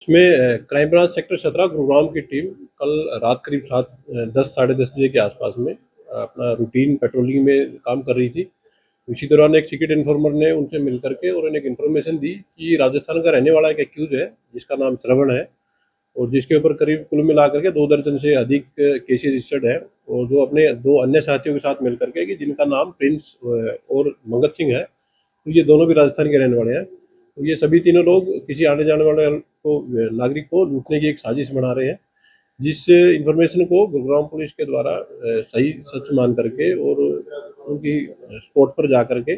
इसमें crime branch sector 17 Gurugram की team कल रात करीब 10 साढ़े 10 बजे के आसपास में अपना रूटीन पेट्रोलिंग में काम कर रही थी। इसी दौरान एक सीक्रेट इन्फॉर्मर ने उनसे मिल करके और उन्हें एक इन्फॉर्मेशन दी कि राजस्थान का रहने वाला एक एक्यूज है जिसका नाम श्रवण है और जिसके ऊपर करीब कुल मिलाकर के 2 दर्जन से अधिक केसेस रजिस्टर्ड है और जो अपने 2 अन्य साथियों के साथ मिल करके कि जिनका नाम प्रिंस और मंगत सिंह है, तो ये दोनों भी राजस्थान के रहने वाले हैं। तो ये सभी तीनों लोग किसी आने जाने वाले को नागरिक को लूटने की एक साजिश बना रहे हैं, जिस इंफॉर्मेशन को गुरुग्राम पुलिस के द्वारा सही सच मान करके और उनकी स्पॉट पर जा करके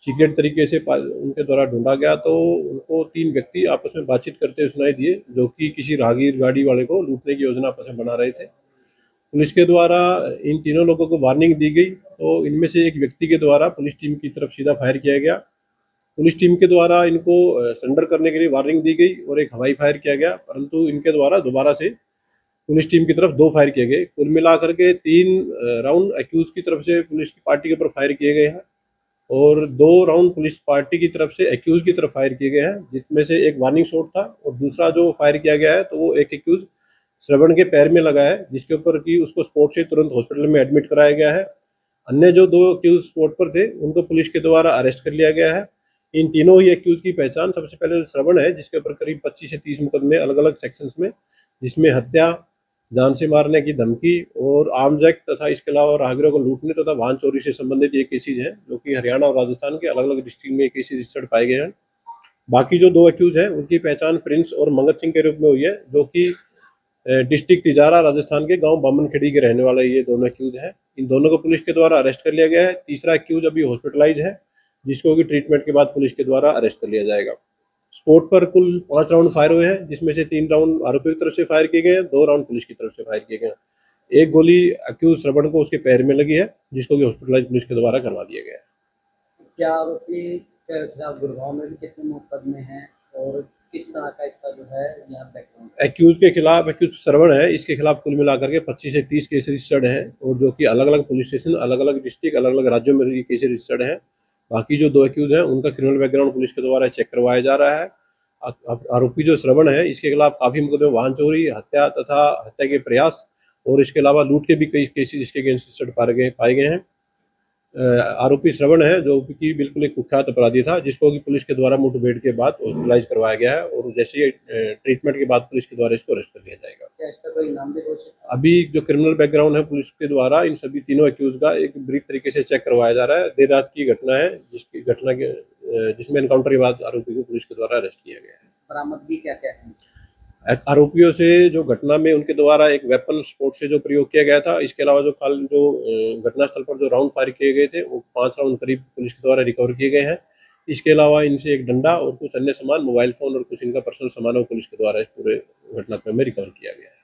सीक्रेट तरीके से उनके द्वारा ढूंढा गया, तो उनको 3 व्यक्ति आपस में बातचीत करते हुए सुनाई दिए जो कि किसी राहगीर गाड़ी वाले को लूटने की योजना आपस में बना रहे थे। पुलिस के द्वारा इन तीनों लोगों को वार्निंग दी गई, तो इनमें से एक व्यक्ति के द्वारा पुलिस टीम की तरफ सीधा फायर किया गया। पुलिस टीम के द्वारा इनको सरेंडर करने के लिए वार्निंग दी गई और एक हवाई फायर किया गया, परंतु इनके द्वारा दोबारा से पुलिस टीम की तरफ 2 फायर किए गए। कुल मिलाकर के 3 राउंड एक्यूज की तरफ से पुलिस की पार्टी के ऊपर फायर किए गए हैं और 2 राउंड पुलिस पार्टी की तरफ से एक्यूज की तरफ फायर किए गए हैं, जिसमें से एक वार्निंग शॉट था और दूसरा जो फायर किया गया है तो वो एक एक्यूज श्रवण के पैर में लगा है, जिसके ऊपर कि उसको स्पॉट से तुरंत हॉस्पिटल में एडमिट कराया गया है। अन्य जो 2 एक्यूज स्पॉट पर थे उनको पुलिस के द्वारा अरेस्ट कर लिया गया है। इन तीनों ही एक्यूज की पहचान सबसे पहले श्रवण है, जिसके ऊपर करीब 25 से 30 मुकदमे अलग अलग सेक्शंस में, जिसमें हत्या, जान से मारने की धमकी और आर्म्स एक्ट तथा इसके अलावा राहगीरों को लूटने तथा वाहन चोरी से संबंधित ये केसेज हैं जो कि हरियाणा और राजस्थान के अलग अलग डिस्ट्रिक्ट में ये केसेज रजिस्टर्ड पाए गए हैं। बाकी जो 2 एक्यूज हैं उनकी पहचान प्रिंस और मंगत सिंह के रूप में हुई है, जो कि डिस्ट्रिक्ट तिजारा राजस्थान के गांव बामनखेड़ी के रहने वाले ये दोनों एक्यूज हैं। इन दोनों को पुलिस के द्वारा अरेस्ट कर लिया गया है। तीसरा एक्यूज अभी हॉस्पिटलाइज है, जिसको कि ट्रीटमेंट के बाद पुलिस के द्वारा अरेस्ट कर लिया जाएगा। स्पॉट पर कुल 5 राउंड फायर हुए हैं, जिसमें से 3 राउंड आरोपी की तरफ से फायर किए गए हैं, 2 राउंड पुलिस की तरफ से फायर किए गए हैं। एक गोली एक्यूज श्रवण को उसके पैर में लगी है, जिसको कि हॉस्पिटलाइज पुलिस के द्वारा करवा दिया गया है। क्या आरोपी के खिलाफ गुड़गांव में भी कितने मुकदमे हैं और किस तरह का इसका जो है यहाँ बैकग्राउंड? एक्यूज के खिलाफ, एक्यूज श्रवण है, इसके खिलाफ कुल मिलाकर के 25 से 30 केस रजिस्टर्ड हैं और जो कि अलग अलग पुलिस स्टेशन, अलग अलग डिस्ट्रिक्ट, अलग अलग राज्यों में ये केस रजिस्टर्ड हैं। बाकी जो 2 एक्यूज हैं उनका क्रिमिनल बैकग्राउंड पुलिस के द्वारा चेक करवाया जा रहा है। आरोपी जो श्रवण है इसके खिलाफ काफी मुकदमे वाहन चोरी, हत्या तथा हत्या के प्रयास और इसके अलावा लूट के भी कई केसेज इसके अगेंस्ट पाए गए हैं। आरोपी श्रवण है जो कि बिल्कुल एक कुख्यात अपराधी था, जिसको कि पुलिस के द्वारा मुठभेड़ के बाद हॉस्पिटलाइज करवाया गया है और जैसे ही ट्रीटमेंट के बाद पुलिस के द्वारा इसको अरेस्ट कर लिया जाएगा। क्या इसका कोई नाम भी घोषित? अभी जो क्रिमिनल बैकग्राउंड है पुलिस के द्वारा इन सभी तीनों एक्यूज का एक ब्रीफ तरीके से चेक करवाया जा रहा है। देर रात की घटना है, जिसमें एनकाउंटर के बाद आरोपी को पुलिस के द्वारा अरेस्ट किया गया है। बरामदगी क्या क्या है? आरोपियों से जो घटना में उनके द्वारा एक वेपन स्पोर्ट से जो प्रयोग किया गया था, इसके अलावा जो घटनास्थल पर जो राउंड फायर किए गए थे वो 5 राउंड करीब पुलिस के द्वारा रिकवर किए गए हैं। इसके अलावा इनसे एक डंडा और कुछ अन्य सामान, मोबाइल फोन और कुछ इनका पर्सनल सामान पुलिस के द्वारा इस पूरे घटनाक्रम में रिकवर किया गया है।